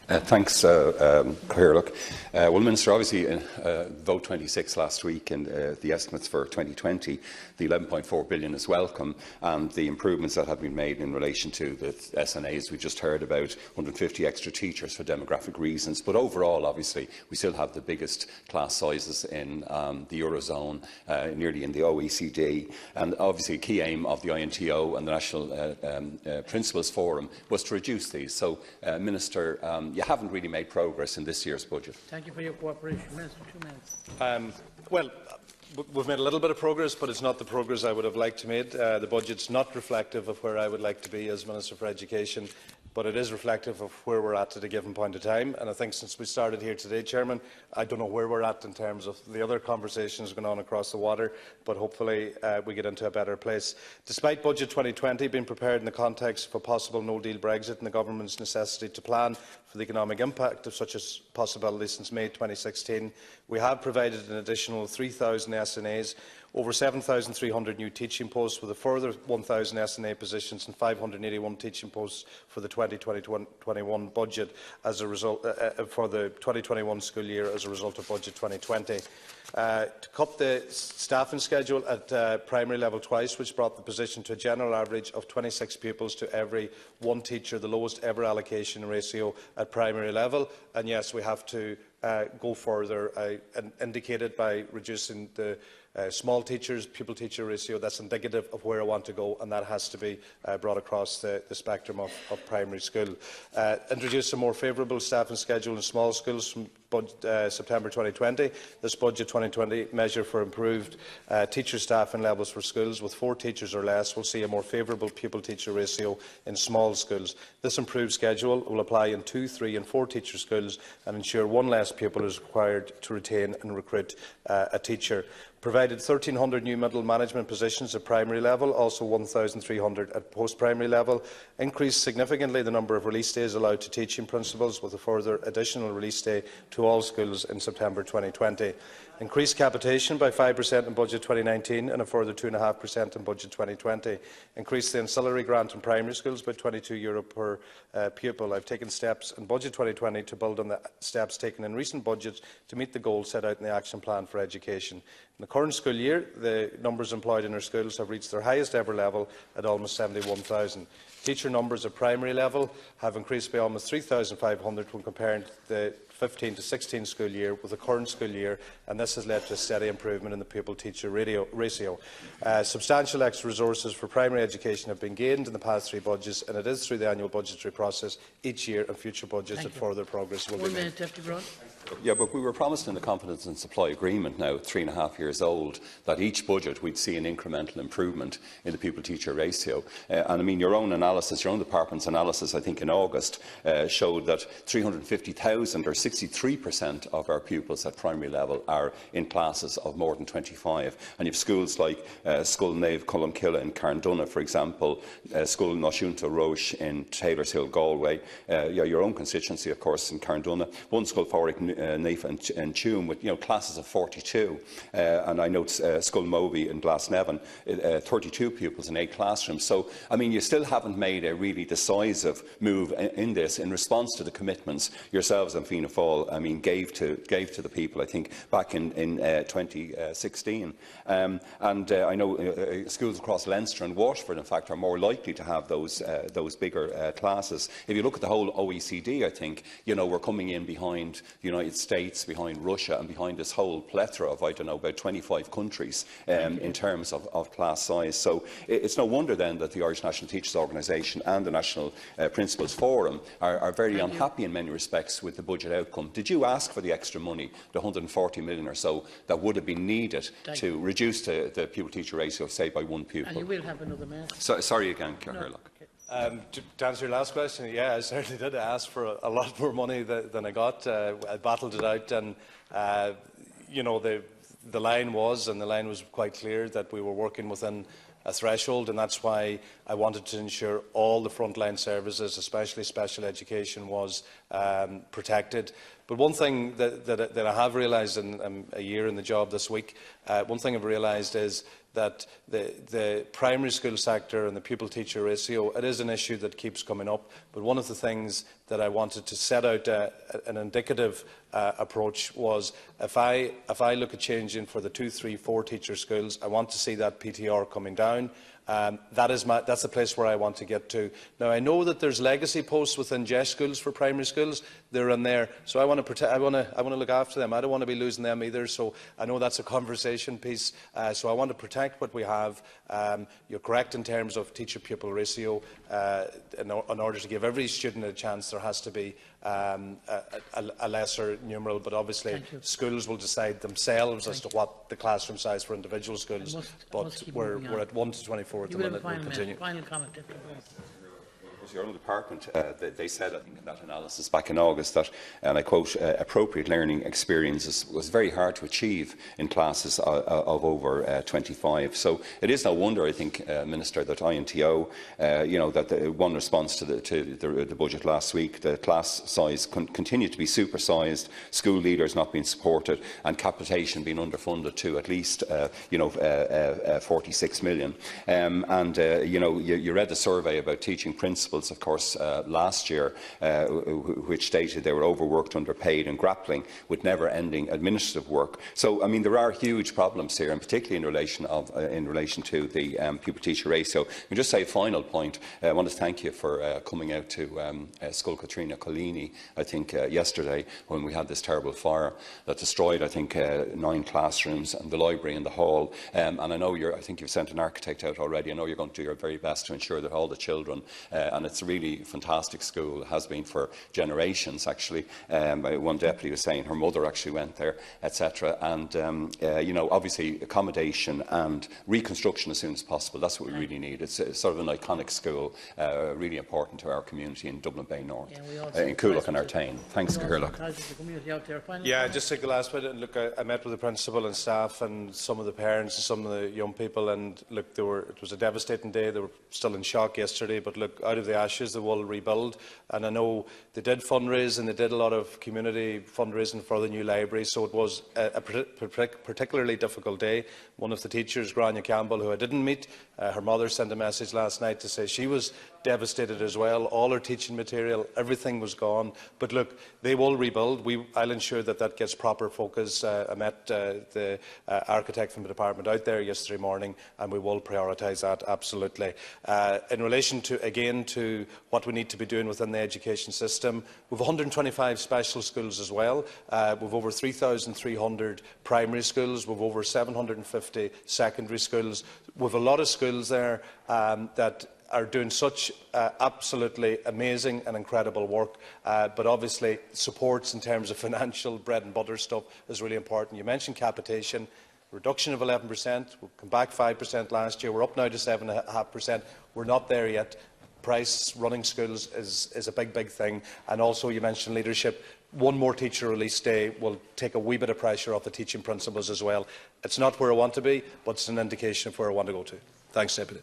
Thanks, Cahill. Well, Minister, obviously, vote 26 last week and the estimates for 2020, the 11.4 billion is welcome, and the improvements that have been made in relation to the SNAs. We just heard about 150 extra teachers for demographic reasons, but overall, obviously, we still have the biggest class sizes in the Eurozone, nearly in the OECD, and obviously a key aim of the INTO and the National Principals Forum was to reduce these. So, Minister, you haven't really made progress in this year's budget. Thank you for your cooperation. Minister, 2 minutes. Well, we've made a little bit of progress, but it's not the progress I would have liked to make. The budget's not reflective of where I would like to be as Minister for Education, but it is reflective of where we're at a given point in time. And I think since we started here today, Chairman, I don't know where we're at in terms of the other conversations going on across the water, but hopefully we get into a better place. Despite Budget 2020 being prepared in the context of a possible no-deal Brexit and the Government's necessity to plan for the economic impact of such a possibility since May 2016, we have provided an additional 3,000 SNAs, over 7,300 new teaching posts, with a further 1,000 SNA positions and 581 teaching posts for the 2020-21 budget as a result for the 2021 school year as a result of Budget 2020. To cut the staffing schedule at primary level twice, which brought the position to a general average of 26 pupils to every one teacher, the lowest ever allocation ratio at primary level. And yes, we have to go further, indicated by reducing the small teachers, pupil-teacher ratio. That's indicative of where I want to go, and that has to be brought across the spectrum of primary school. Introduce a more favourable staffing schedule in small schools from September 2020. This Budget 2020 measure for improved teacher staffing levels for schools with 4 teachers or less will see a more favourable pupil-teacher ratio in small schools. This improved schedule will apply in 2, 3 and 4 teacher schools and ensure 1 less pupil is required to retain and recruit a teacher. Provided 1,300 new middle management positions at primary level, also 1,300 at post-primary level. Increased significantly the number of release days allowed to teaching principals, with a further additional release day to all schools in September 2020. Increased capitation by 5% in Budget 2019 and a further 2.5% in Budget 2020. Increased the ancillary grant in primary schools by €22 per pupil. I've taken steps in Budget 2020 to build on the steps taken in recent budgets to meet the goals set out in the Action Plan for Education. In the current school year, the numbers employed in our schools have reached their highest ever level at almost 71,000. Teacher numbers at primary level have increased by almost 3,500 when comparing the 15 to 16 school year with the current school year, and this has led to a steady improvement in the pupil-teacher ratio. Substantial extra resources for primary education have been gained in the past 3 budgets, and it is through the annual budgetary process each year and future budgets that further progress will be made. Yeah, but we were promised in the Confidence and Supply Agreement, now 3.5 years old, that each budget we'd see an incremental improvement in the pupil-teacher ratio. And I mean, your own analysis, your own department's analysis, I think in August, showed that 350,000 or 63% of our pupils at primary level are in classes of more than 25. And you have schools like Scull Nave, Cullenkilla in Carndonagh, for example, School Noshunta Roche in Taylors Hill, Galway, your own constituency, of course, in Carndonagh, one school Foric Naofa and Tuam with classes of 42, and I note Scull Moby in Glasnevin, 32 pupils in 8 classrooms. So, I mean, you still haven't made a really decisive move in this in response to the commitments yourselves and Fianna Fáil, I mean, gave to the people, I think, back in 2016. And I know schools across Leinster and Waterford, in fact, are more likely to have those bigger classes. If you look at the whole OECD, I think, we're coming in behind the United States, behind Russia, and behind this whole plethora of, I don't know, about 25 countries in terms of class size. So it's no wonder then that the Irish National Teachers Organisation and the National Principals Forum are very unhappy in many respects with the budget outcome. Did you ask for the extra money, the 140 million or so, that would have been needed to reduce the pupil-teacher ratio, say, by 1 pupil? And you will have another minute. Sorry again, Cahill. To answer your last question, yeah, I certainly did ask for a lot more money than I got. I battled it out, and the line was quite clear that we were working within a threshold, and that's why I wanted to ensure all the frontline services, especially special education, was protected. But one thing that I have realised, in a year in the job this week, one thing I've realised is that the primary school sector and the pupil-teacher ratio, it is an issue that keeps coming up. But one of the things that I wanted to set out an indicative approach was, if I look at changing for the 2, 3, 4 teacher schools, I want to see that PTR coming down. That's the place where I want to get to. Now, I know that there's legacy posts within JES schools for primary schools. They're in there, so I want to protect. I want to look after them. I don't want to be losing them either. So I know that's a conversation piece. So I want to protect what we have. You're correct in terms of teacher-pupil ratio. In order to give every student a chance, there has to be a lesser numeral. But obviously, schools will decide themselves as to what the classroom size for individual schools. But we're at 1 to 24 at the minute. We'll continue. Final comment, Mr. Broughan. Your own department, they said, I think, in that analysis back in August that, and I quote, appropriate learning experiences was very hard to achieve in classes of over 25. So it is no wonder, I think, Minister, that INTO, that one response to the budget last week, the class size continued to be supersized, school leaders not being supported, and capitation being underfunded to at least 46 million. You read the survey about teaching principals, of course, last year, which stated they were overworked, underpaid and grappling with never-ending administrative work. So, I mean, there are huge problems here, and particularly in relation to the pupil-teacher ratio. And just say a final point. I want to thank you for coming out to School Katrina Collini, I think, yesterday, when we had this terrible fire that destroyed, I think, 9 classrooms and the library and the hall. And I know I think you've sent an architect out already. I know you're going to do your very best to ensure that all the children, and it's a really fantastic school, has been for generations actually. One deputy was saying her mother actually went there, etc. And obviously accommodation and reconstruction as soon as possible. That's what we really need. It's sort of an iconic school, really important to our community in Dublin Bay North, in Coolock and Artane. Thanks, Coolock. Yeah, just take the last bit. And look, I met with the principal and staff and some of the parents and some of the young people, and look, it was a devastating day. They were still in shock yesterday, but look, out of the ashes they will rebuild. And I know they did fundraise and they did a lot of community fundraising for the new library, so it was a particularly difficult day. One of the teachers, Grania Campbell, who I didn't meet, her mother sent a message last night to say she was devastated as well. All her teaching material, everything was gone. But look, they will rebuild. I'll ensure that gets proper focus. I met the architect from the department out there yesterday morning, and we will prioritise that absolutely. In relation to what we need to be doing within the education system, we have 125 special schools as well. We have over 3,300 primary schools. We have over 750 secondary schools. We have a lot of schools there that are doing such absolutely amazing and incredible work, but obviously supports in terms of financial bread and butter stuff is really important. You mentioned capitation, reduction of 11%, we'll come back 5% last year, we're up now to 7.5%, we're not there yet. Price running schools is a big thing, and also you mentioned leadership. One more teacher release day will take a wee bit of pressure off the teaching principals as well. It's not where I want to be, but it's an indication of where I want to go to. Thanks, Deputy.